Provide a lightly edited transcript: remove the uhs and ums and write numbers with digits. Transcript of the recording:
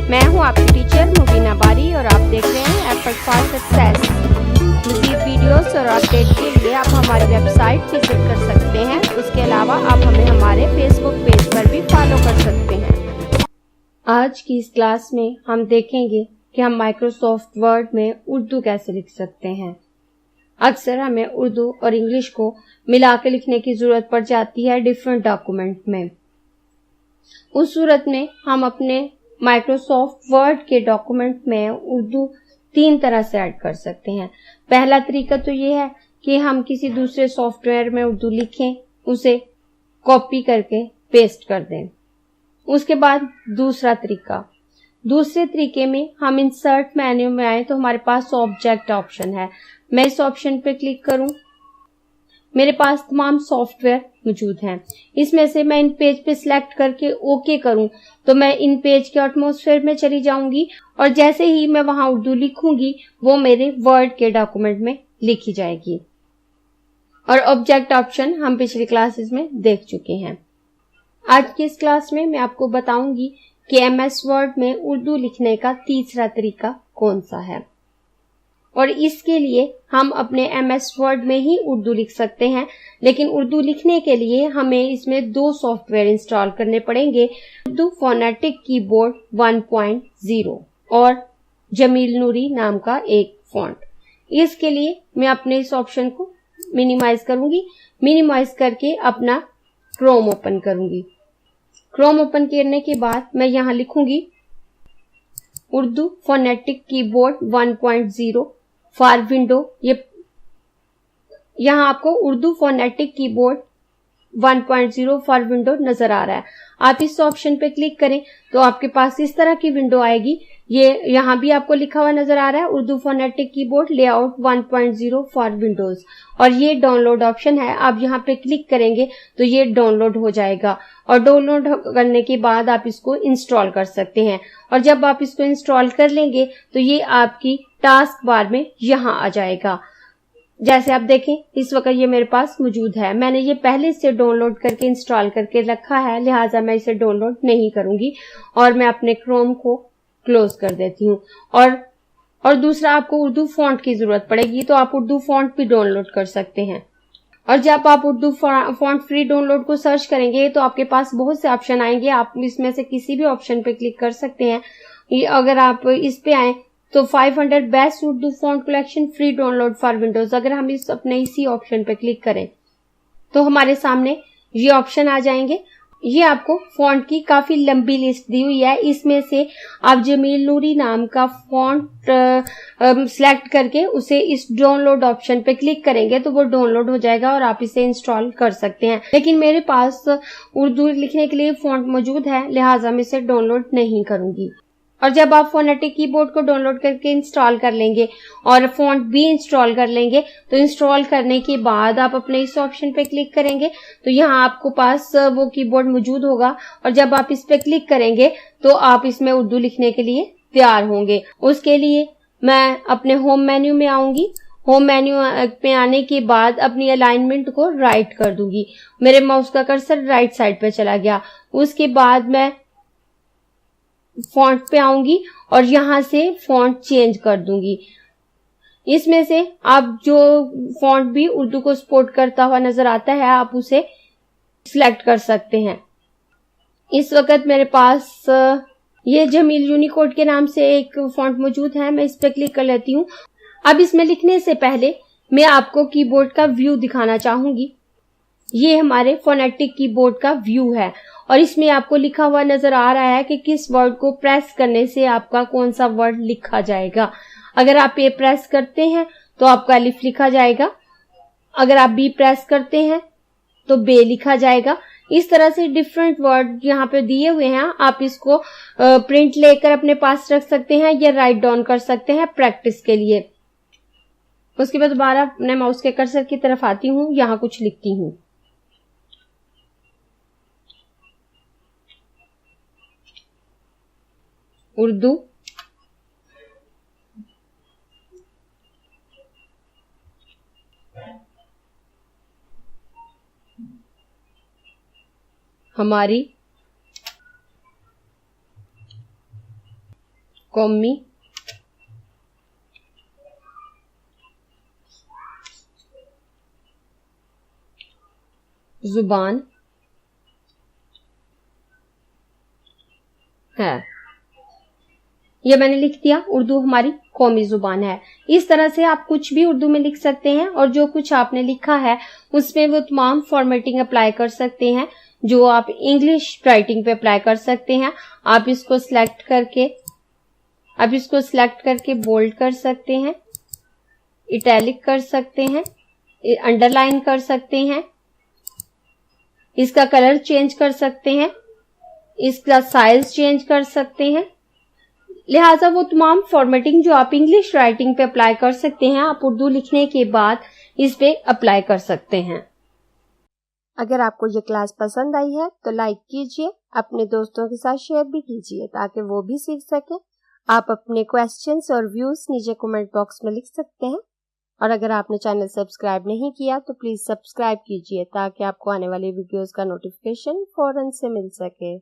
मैं हूं आपकी टीचर मुबीना बारी और आप देख रहे हैं एफर्ट फॉर सक्सेस। मज़ीद वीडियोस और अपडेट के लिए आप हमारी वेबसाइट विजिट कर सकते हैं। उसके अलावा आप हमें हमारे फेसबुक पेज पर भी फॉलो कर सकते हैं। आज की इस क्लास में हम देखेंगे कि हम माइक्रोसॉफ्ट वर्ड में उर्दू कैसे लिख सकते हैं। अक्सर हमें उर्दू और इंग्लिश को मिला के लिखने की जरूरत पड़ जाती है डिफरेंट डॉक्यूमेंट में। उस सूरत में हम अपने माइक्रोसॉफ्ट वर्ड के डॉक्यूमेंट में उर्दू 3 तरह से ऐड कर सकते हैं। पहला तरीका तो ये है कि हम किसी दूसरे सॉफ्टवेयर में उर्दू लिखें, उसे कॉपी करके पेस्ट कर दें। उसके बाद दूसरे तरीके में हम इंसर्ट मेन्यू में आए तो हमारे पास ऑब्जेक्ट ऑप्शन है। मैं इस ऑप्शन पे क्लिक करूं, मेरे पास तमाम सॉफ्टवेयर मौजूद हैं। इसमें से मैं इन पेज पे सिलेक्ट करके ओके करूं तो मैं इन पेज के एटमॉस्फेयर में चली जाऊंगी और जैसे ही मैं वहां उर्दू लिखूंगी वो मेरे वर्ड के डॉक्यूमेंट में लिखी जाएगी। और ऑब्जेक्ट ऑप्शन हम पिछली क्लासेस में देख चुके हैं। आज की इस क्लास में मैं आपको बताऊंगी कि एमएस वर्ड में उर्दू लिखने का तीसरा तरीका कौन सा है और इसके लिए हम अपने एमएस वर्ड में ही उर्दू लिख सकते हैं। लेकिन उर्दू लिखने के लिए हमें इसमें 2 सॉफ्टवेयर इंस्टॉल करने पड़ेंगे, उर्दू फोनेटिक कीबोर्ड 1.0 और जमील नूरी नाम का एक फॉन्ट। इसके लिए मैं अपने इस ऑप्शन को मिनिमाइज करूंगी। मिनिमाइज करके अपना क्रोम ओपन करूंगी। क्रोम ओपन करने के बाद मैं यहाँ लिखूंगी Urdu phonetic keyboard 1.0 for window. ये यहाँ आपको Urdu phonetic keyboard 1.0 for window नजर आ रहा है। आप इस ऑप्शन पे क्लिक करें तो आपके पास इस तरह की विंडो आएगी। ये यहाँ भी आपको लिखा हुआ नजर आ रहा है Urdu phonetic keyboard layout 1.0 for Windows और ये डाउनलोड ऑप्शन है। आप यहाँ पे क्लिक करेंगे तो ये डाउनलोड हो जाएगा और डाउनलोड करने के बाद आप इसको इंस्टॉल कर सकते हैं। और जब आप इसको इंस्टॉल कर लेंगे तो ये आपकी टास्क बार में यहाँ आ जाएगा। जैसे आप देखें इस वक्त ये मेरे पास मौजूद है। मैंने ये पहले से डाउनलोड करके इंस्टॉल करके रखा है, लिहाजा मैं इसे डाउनलोड नहीं करूंगी और मैं अपने क्रोम को क्लोज कर देती हूँ। और दूसरा, आपको उर्दू फॉन्ट की जरूरत पड़ेगी तो आप उर्दू फॉन्ट भी डाउनलोड कर सकते हैं। और जब आप उर्दू फॉन्ट फ्री डाउनलोड को सर्च करेंगे तो आपके पास बहुत से ऑप्शन आएंगे। आप इसमें से किसी भी ऑप्शन पे क्लिक कर सकते हैं। अगर आप इस पे आए तो 500 best Urdu font collection free download for Windows, अगर हम इसी ऑप्शन पे क्लिक करें तो हमारे सामने ये ऑप्शन आ जाएंगे। ये आपको फॉन्ट की काफी लंबी लिस्ट दी हुई है। इसमें से आप जमील नूरी नाम का फॉन्ट सिलेक्ट करके उसे इस डाउनलोड ऑप्शन पे क्लिक करेंगे तो वो डाउनलोड हो जाएगा और आप इसे इंस्टॉल कर सकते हैं। लेकिन मेरे पास उर्दू लिखने के लिए फॉन्ट मौजूद है, लिहाजा मैं इसे डाउनलोड नहीं करूंगी। और जब आप फोनेटिक कीबोर्ड को डाउनलोड करके इंस्टॉल कर लेंगे और फॉन्ट भी इंस्टॉल कर लेंगे तो इंस्टॉल करने के बाद आप अपने इस ऑप्शन पे क्लिक करेंगे तो यहाँ आपको पास वो कीबोर्ड मौजूद होगा और जब आप इस पे क्लिक करेंगे तो आप इसमें उर्दू लिखने के लिए तैयार होंगे। उसके लिए मैं अपने होम मेन्यू में आऊंगी। होम मेन्यू पे आने के बाद अपनी अलाइनमेंट को राइट कर दूंगी। मेरे माउस का कर्सर राइट साइड पे चला गया। उसके बाद मैं फॉन्ट पे आऊंगी और यहां से फॉन्ट चेंज कर दूंगी। इसमें से आप जो फॉन्ट भी उर्दू को सपोर्ट करता हुआ नजर आता है आप उसे सिलेक्ट कर सकते हैं। इस वक्त मेरे पास ये जमील यूनिकोड के नाम से एक फॉन्ट मौजूद है। मैं इस पे क्लिक कर लेती हूँ। अब इसमें लिखने से पहले मैं आपको कीबोर्ड का व्यू दिखाना चाहूंगी। ये हमारे फोनेटिक कीबोर्ड का व्यू है और इसमें आपको लिखा हुआ नजर आ रहा है कि किस वर्ड को प्रेस करने से आपका कौन सा वर्ड लिखा जाएगा। अगर आप ए प्रेस करते हैं तो आपका अलिफ लिखा जाएगा, अगर आप बी प्रेस करते हैं तो बे लिखा जाएगा। इस तरह से डिफरेंट वर्ड यहाँ पे दिए हुए हैं। आप इसको प्रिंट लेकर अपने पास रख सकते हैं या राइट डाउन कर सकते हैं प्रैक्टिस के लिए। उसके बाद दोबारा अपने माउस के कर्सर की तरफ आती हूँ, यहाँ कुछ लिखती हूँ। उर्दू हमारी कौमी, जुबान है। ये मैंने लिख दिया, उर्दू हमारी कौमी जुबान है। इस तरह से आप कुछ भी उर्दू में लिख सकते हैं और जो कुछ आपने लिखा है उसमें वो तमाम फॉर्मेटिंग अप्लाई कर सकते हैं जो आप इंग्लिश राइटिंग पे अप्लाई कर सकते हैं। आप इसको सिलेक्ट करके बोल्ड कर सकते हैं, इटैलिक कर सकते हैं, अंडरलाइन कर सकते हैं, इसका कलर चेंज कर सकते हैं, इसका साइज चेंज कर सकते हैं। लिहाजा वो तमाम फॉर्मेटिंग जो आप इंग्लिश राइटिंग पे अप्लाई कर सकते हैं आप उर्दू लिखने के बाद इस पे अप्लाई कर सकते हैं। अगर आपको ये क्लास पसंद आई है तो लाइक कीजिए, अपने दोस्तों के साथ शेयर भी कीजिए ताकि वो भी सीख सके। आप अपने क्वेश्चंस और व्यूज नीचे कमेंट बॉक्स में लिख सकते हैं और अगर आपने चैनल सब्सक्राइब नहीं किया तो प्लीज सब्सक्राइब कीजिए ताकि आपको आने वाली वीडियोस का नोटिफिकेशन फौरन से मिल सके।